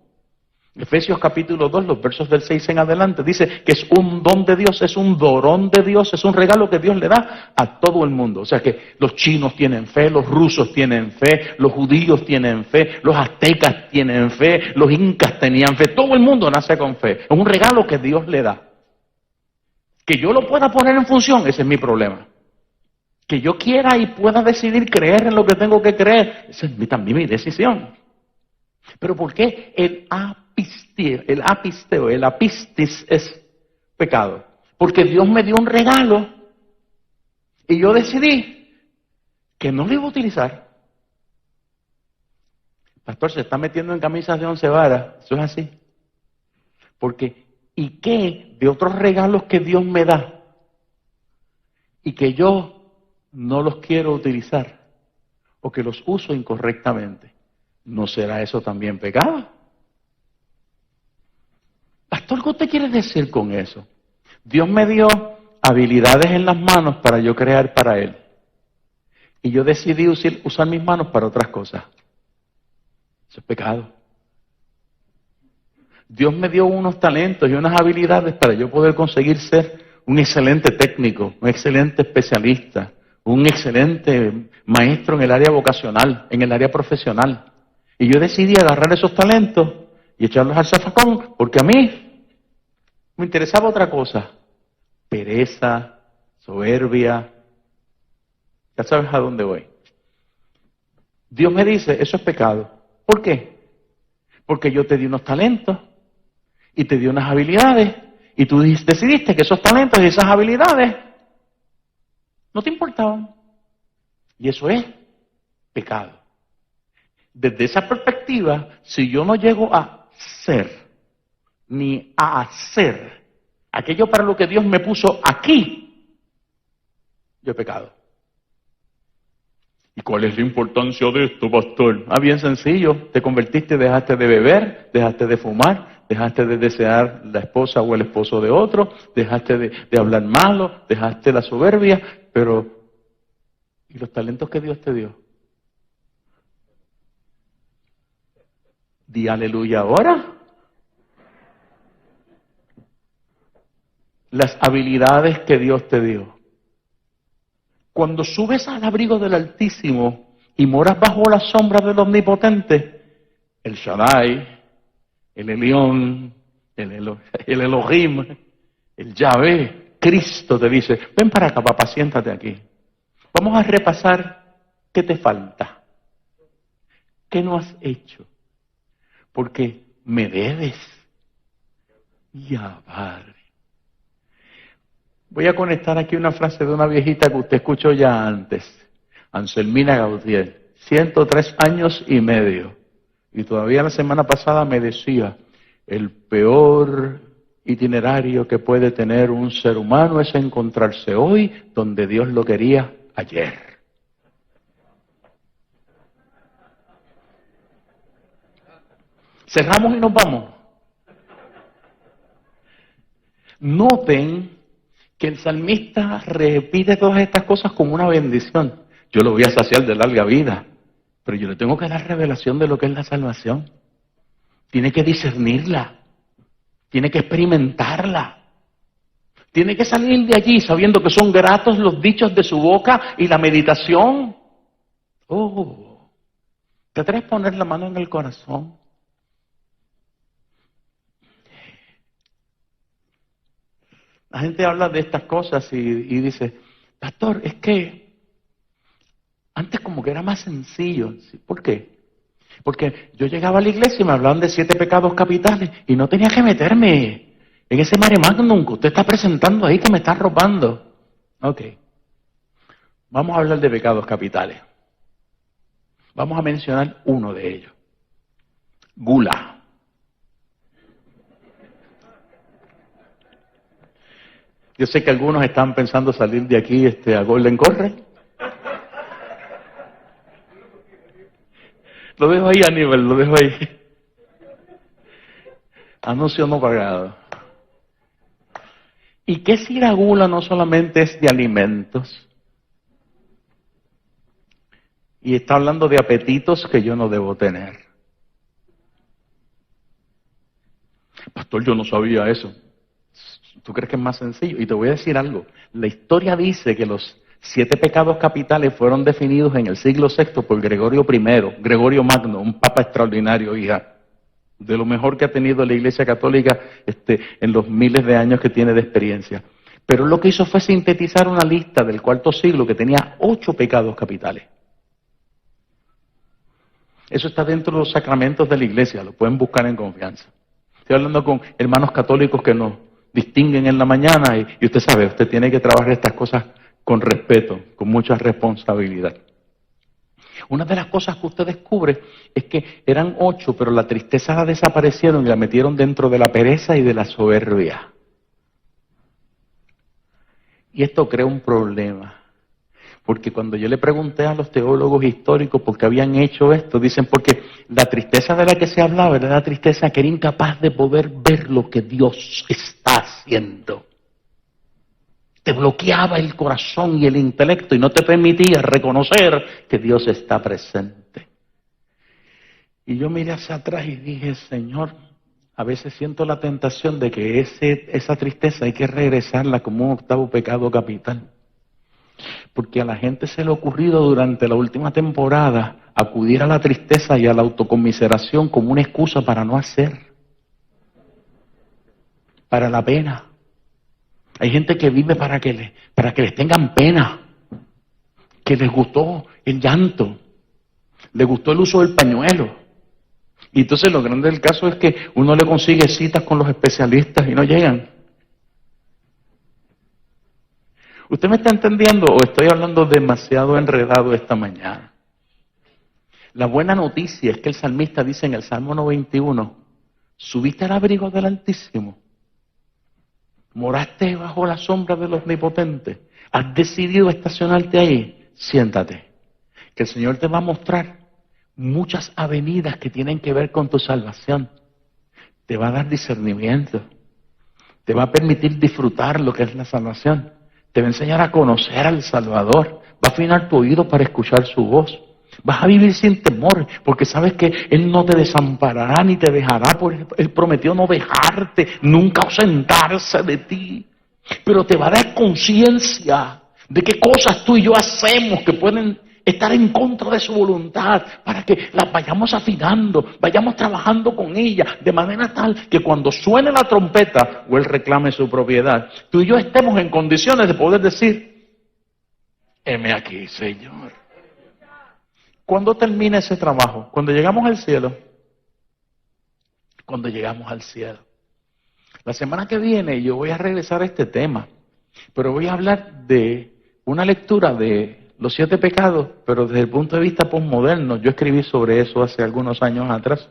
Efesios capítulo 2, los versos del 6 en adelante, dice que es un don de Dios, es un dorón de Dios, es un regalo que Dios le da a todo el mundo. O sea que los chinos tienen fe, los rusos tienen fe, los judíos tienen fe, los aztecas tienen fe, los incas tenían fe, todo el mundo nace con fe. Es un regalo que Dios le da. Que yo lo pueda poner en función, ese es mi problema. Que yo quiera y pueda decidir creer en lo que tengo que creer, esa es también mi decisión. Pero ¿por qué el apisteo, el apistis es pecado? Porque Dios me dio un regalo y yo decidí que no lo iba a utilizar. Pastor, se está metiendo en camisas de 11 varas, eso es así. Porque, ¿y qué de otros regalos que Dios me da y que yo no los quiero utilizar o que los uso incorrectamente? ¿No será eso también pecado? Pastor, ¿qué usted quiere decir con eso? Dios me dio habilidades en las manos para yo crear para Él. Y yo decidí usar mis manos para otras cosas. Eso es pecado. Dios me dio unos talentos y unas habilidades para yo poder conseguir ser un excelente técnico, un excelente especialista, un excelente maestro en el área vocacional, en el área profesional. Y yo decidí agarrar esos talentos y echarlos al zafacón, porque a mí me interesaba otra cosa. Pereza, soberbia. Ya sabes a dónde voy. Dios me dice, eso es pecado. ¿Por qué? Porque yo te di unos talentos y te di unas habilidades y tú decidiste que esos talentos y esas habilidades no te importaban. Y eso es pecado. Desde esa perspectiva, si yo no llego a ser ni a hacer aquello para lo que Dios me puso aquí, yo he pecado. ¿Y cuál es la importancia de esto, pastor? Ah, bien sencillo, te convertiste, dejaste de beber, dejaste de fumar, dejaste de desear la esposa o el esposo de otro, dejaste de hablar malo, dejaste la soberbia, pero ¿y los talentos que Dios te dio? Di aleluya ahora. Las habilidades que Dios te dio. Cuando subes al abrigo del Altísimo y moras bajo la sombra del Omnipotente, el Shaddai, el Elión, el Elohim, el Yahvé, Cristo te dice, ven para acá, papá, siéntate aquí. Vamos a repasar qué te falta, qué no has hecho, porque me debes. Ya, Padre. Voy a conectar aquí una frase de una viejita que usted escuchó ya antes, Anselmina Gautier, 103 años y medio. Y todavía la semana pasada me decía, el peor itinerario que puede tener un ser humano es encontrarse hoy donde Dios lo quería ayer. Cerramos y nos vamos. Noten que el salmista repite todas estas cosas como una bendición. Yo lo voy a saciar de larga vida, pero yo le tengo que dar revelación de lo que es la salvación. Tiene que discernirla. Tiene que experimentarla. Tiene que salir de allí sabiendo que son gratos los dichos de su boca y la meditación. Oh, ¿te atreves a poner la mano en el corazón? La gente habla de estas cosas y dice, pastor, es que antes como que era más sencillo. ¿Por qué? Porque yo llegaba a la iglesia y me hablaban de 7 pecados capitales y no tenía que meterme en ese mare magnum que usted está presentando ahí que me está robando. Ok. Vamos a hablar de pecados capitales. Vamos a mencionar uno de ellos. Gula. Yo sé que algunos están pensando salir de aquí a Golden Corre. Lo dejo ahí, Aníbal, lo dejo ahí. Anuncio no pagado. ¿Y qué si la gula no solamente es de alimentos? Y está hablando de apetitos que yo no debo tener. Pastor, yo no sabía eso. ¿Tú crees que es más sencillo? Y te voy a decir algo. La historia dice que los 7 pecados capitales fueron definidos en el siglo VI por Gregorio I, Gregorio Magno, un papa extraordinario, hija. De lo mejor que ha tenido la Iglesia Católica en los miles de años que tiene de experiencia. Pero lo que hizo fue sintetizar una lista del IV siglo que tenía 8 pecados capitales. Eso está dentro de los sacramentos de la Iglesia, lo pueden buscar en confianza. Estoy hablando con hermanos católicos que nos distinguen en la mañana y usted sabe, usted tiene que trabajar estas cosas con respeto, con mucha responsabilidad. Una de las cosas que usted descubre es que eran 8, pero la tristeza la desaparecieron y la metieron dentro de la pereza y de la soberbia. Y esto crea un problema. Porque cuando yo le pregunté a los teólogos históricos por qué habían hecho esto, dicen porque la tristeza de la que se hablaba era la tristeza que era incapaz de poder ver lo que Dios está haciendo. Te bloqueaba el corazón y el intelecto y no te permitía reconocer que Dios está presente. Y yo miré hacia atrás y dije, Señor, a veces siento la tentación de que esa tristeza hay que regresarla como un 8º pecado capital. Porque a la gente se le ha ocurrido durante la última temporada acudir a la tristeza y a la autocomiseración como una excusa para no hacer, para la pena. Hay gente que vive para que les tengan pena, que les gustó el llanto, les gustó el uso del pañuelo. Y entonces lo grande del caso es que uno le consigue citas con los especialistas y no llegan. ¿Usted me está entendiendo o estoy hablando demasiado enredado esta mañana? La buena noticia es que el salmista dice en el Salmo 91, subiste al abrigo del Altísimo, moraste bajo la sombra del Omnipotente, has decidido estacionarte ahí, siéntate, que el Señor te va a mostrar muchas avenidas que tienen que ver con tu salvación, te va a dar discernimiento, te va a permitir disfrutar lo que es la salvación. Te va a enseñar a conocer al Salvador. Va a afinar tu oído para escuchar su voz. Vas a vivir sin temor, porque sabes que Él no te desamparará ni te dejará, porque Él prometió no dejarte, nunca ausentarse de ti. Pero te va a dar conciencia de qué cosas tú y yo hacemos que pueden estar en contra de su voluntad, para que las vayamos afinando, vayamos trabajando con ella, de manera tal que cuando suene la trompeta o Él reclame su propiedad, tú y yo estemos en condiciones de poder decir, heme aquí, Señor. ¿Cuándo termina ese trabajo? Cuando llegamos al cielo. Cuando llegamos al cielo. La semana que viene yo voy a regresar a este tema, pero voy a hablar de una lectura de los 7 pecados, pero desde el punto de vista posmoderno. Yo escribí sobre eso hace algunos años atrás.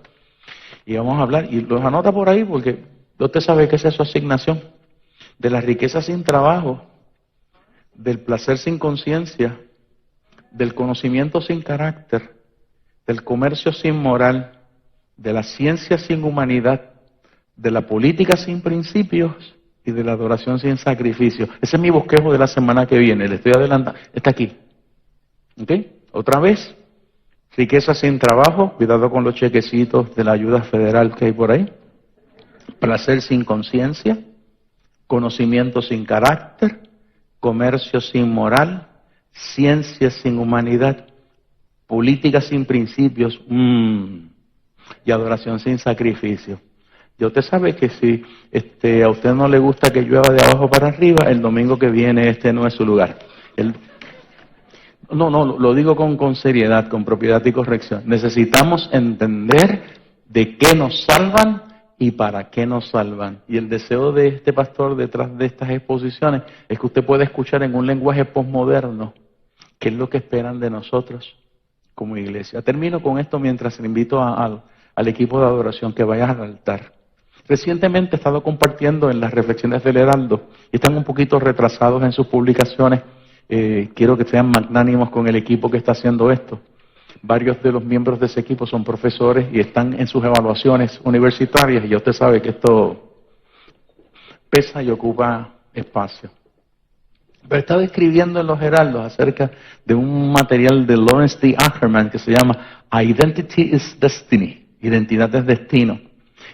Y vamos a hablar, y los anota por ahí porque usted sabe que esa es su asignación. De la riqueza sin trabajo, del placer sin conciencia, del conocimiento sin carácter, del comercio sin moral, de la ciencia sin humanidad, de la política sin principios y de la adoración sin sacrificio. Ese es mi bosquejo de la semana que viene, le estoy adelantando, está aquí. ¿Ok? Otra vez, Riqueza sin trabajo, cuidado con los chequecitos de la ayuda federal que hay por ahí. Placer sin conciencia, conocimiento sin carácter, comercio sin moral, ciencia sin humanidad, política sin principios, y adoración sin sacrificio. Y usted sabe que si a usted no le gusta que llueva de abajo para arriba, el domingo que viene este no es su lugar. No, lo digo con seriedad, con propiedad y corrección. Necesitamos entender de qué nos salvan y para qué nos salvan. Y el deseo de este pastor detrás de estas exposiciones es que usted pueda escuchar en un lenguaje posmoderno qué es lo que esperan de nosotros como iglesia. Termino con esto mientras le invito al equipo de adoración que vaya al altar. Recientemente he estado compartiendo en las reflexiones del Heraldo y están un poquito retrasados en sus publicaciones. Quiero que sean magnánimos con el equipo que está haciendo esto. Varios de los miembros de ese equipo son profesores y están en sus evaluaciones universitarias y ya usted sabe que esto pesa y ocupa espacio. Pero estaba escribiendo en los Heraldos acerca de un material de Lawrence D. Ackerman que se llama Identity is Destiny, Identidad es Destino.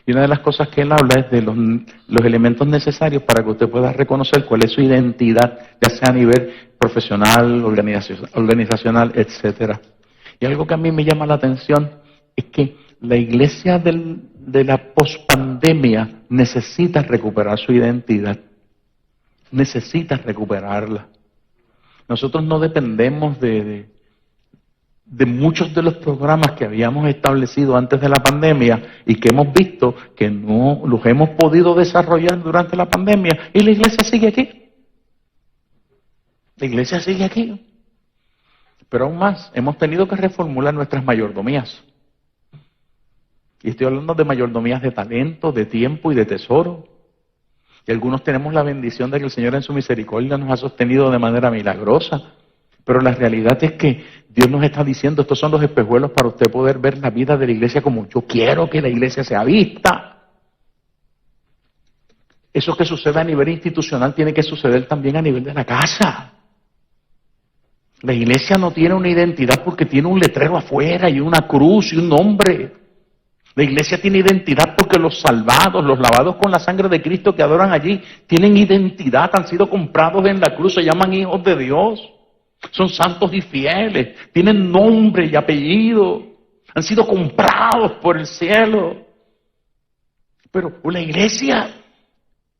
Y una de las cosas que él habla es de los elementos necesarios para que usted pueda reconocer cuál es su identidad, ya sea a nivel profesional, organizacional, etcétera. Y algo que a mí me llama la atención es que la iglesia de la pospandemia necesita recuperar su identidad. Necesita recuperarla. Nosotros no dependemos de muchos de los programas que habíamos establecido antes de la pandemia y que hemos visto que no los hemos podido desarrollar durante la pandemia y la iglesia sigue aquí. La iglesia sigue aquí. Pero aún más, hemos tenido que reformular nuestras mayordomías. Y estoy hablando de mayordomías de talento, de tiempo y de tesoro. Y algunos tenemos la bendición de que el Señor en su misericordia nos ha sostenido de manera milagrosa. Pero la realidad es que Dios nos está diciendo, estos son los espejuelos para usted poder ver la vida de la iglesia como yo quiero que la iglesia sea vista. Eso que sucede a nivel institucional tiene que suceder también a nivel de la casa. La iglesia no tiene una identidad porque tiene un letrero afuera y una cruz y un nombre. La iglesia tiene identidad porque los salvados, los lavados con la sangre de Cristo que adoran allí, tienen identidad, han sido comprados en la cruz, se llaman hijos de Dios. Son santos y fieles, tienen nombre y apellido, han sido comprados por el cielo. Pero la iglesia,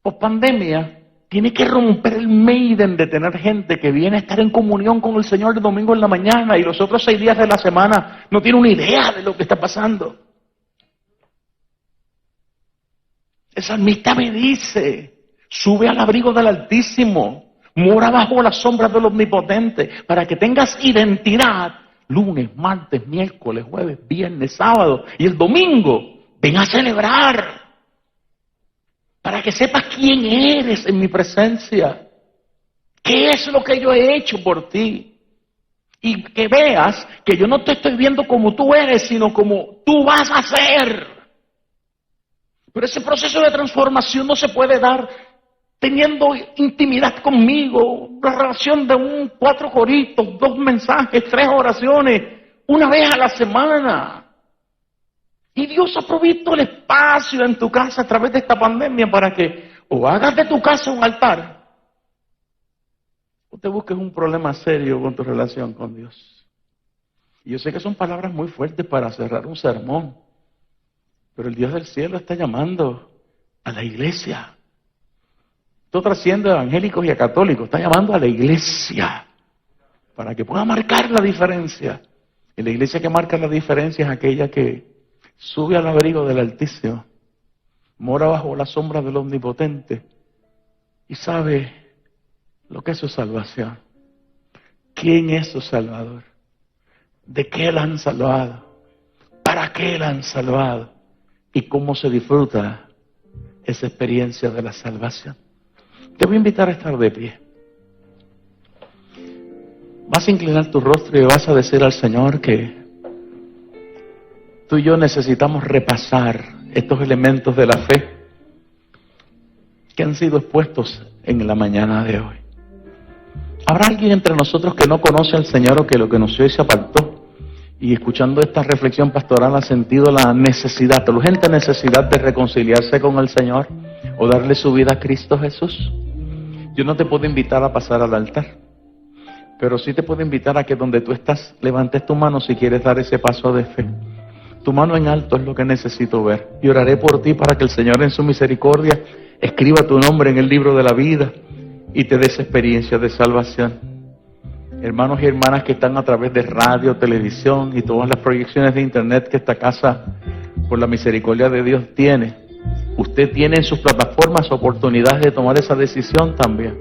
post pandemia, tiene que romper el maiden de tener gente que viene a estar en comunión con el Señor el domingo en la mañana y los otros 6 días de la semana no tiene una idea de lo que está pasando. El salmista me dice, sube al abrigo del Altísimo, mora bajo las sombras del Omnipotente, para que tengas identidad, lunes, martes, miércoles, jueves, viernes, sábado y el domingo, ven a celebrar, para que sepas quién eres en mi presencia, qué es lo que yo he hecho por ti, y que veas que yo no te estoy viendo como tú eres, sino como tú vas a ser. Pero ese proceso de transformación no se puede dar teniendo intimidad conmigo, la relación de 4 coritos, 2 mensajes, 3 oraciones, una vez a la semana. Y Dios ha provisto el espacio en tu casa a través de esta pandemia para que o hagas de tu casa un altar o te busques un problema serio con tu relación con Dios. Y yo sé que son palabras muy fuertes para cerrar un sermón, pero el Dios del cielo está llamando a la iglesia. Esto trasciende a evangélicos y a católicos, está llamando a la iglesia para que pueda marcar la diferencia. Y la iglesia que marca la diferencia es aquella que sube al abrigo del Altísimo, mora bajo la sombra del Omnipotente y sabe lo que es su salvación. ¿Quién es su Salvador? ¿De qué la han salvado? ¿Para qué la han salvado? ¿Y cómo se disfruta esa experiencia de la salvación? Te voy a invitar a estar de pie. Vas a inclinar tu rostro y vas a decir al Señor que tú y yo necesitamos repasar estos elementos de la fe que han sido expuestos en la mañana de hoy. ¿Habrá alguien entre nosotros que no conoce al Señor o que lo conoció y se apartó y escuchando esta reflexión pastoral ha sentido la necesidad, la urgente necesidad de reconciliarse con el Señor o darle su vida a Cristo Jesús, yo no te puedo invitar a pasar al altar, pero sí te puedo invitar a que donde tú estás levantes tu mano si quieres dar ese paso de fe. Tu mano en alto es lo que necesito ver. Y oraré por ti para que el Señor en su misericordia escriba tu nombre en el libro de la vida y te dé esa experiencia de salvación. Hermanos y hermanas que están a través de radio, televisión y todas las proyecciones de internet que esta casa, por la misericordia de Dios, tiene, usted tiene en sus plataformas oportunidades de tomar esa decisión también.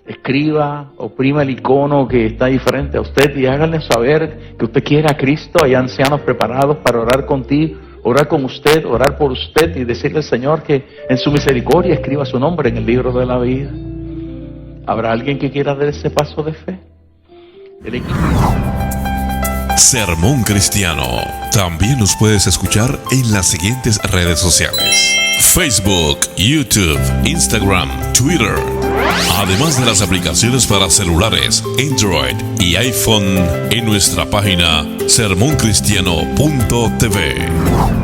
Escriba, oprima el icono que está ahí frente a usted y háganle saber que usted quiere a Cristo. Hay ancianos preparados para orar contigo, orar con usted, orar por usted y decirle al Señor que en su misericordia escriba su nombre en el libro de la vida. ¿Habrá alguien que quiera dar ese paso de fe? Sermón Cristiano. También nos puedes escuchar en las siguientes redes sociales: Facebook, YouTube, Instagram, Twitter. Además de las aplicaciones para celulares, Android y iPhone en nuestra página sermoncristiano.tv.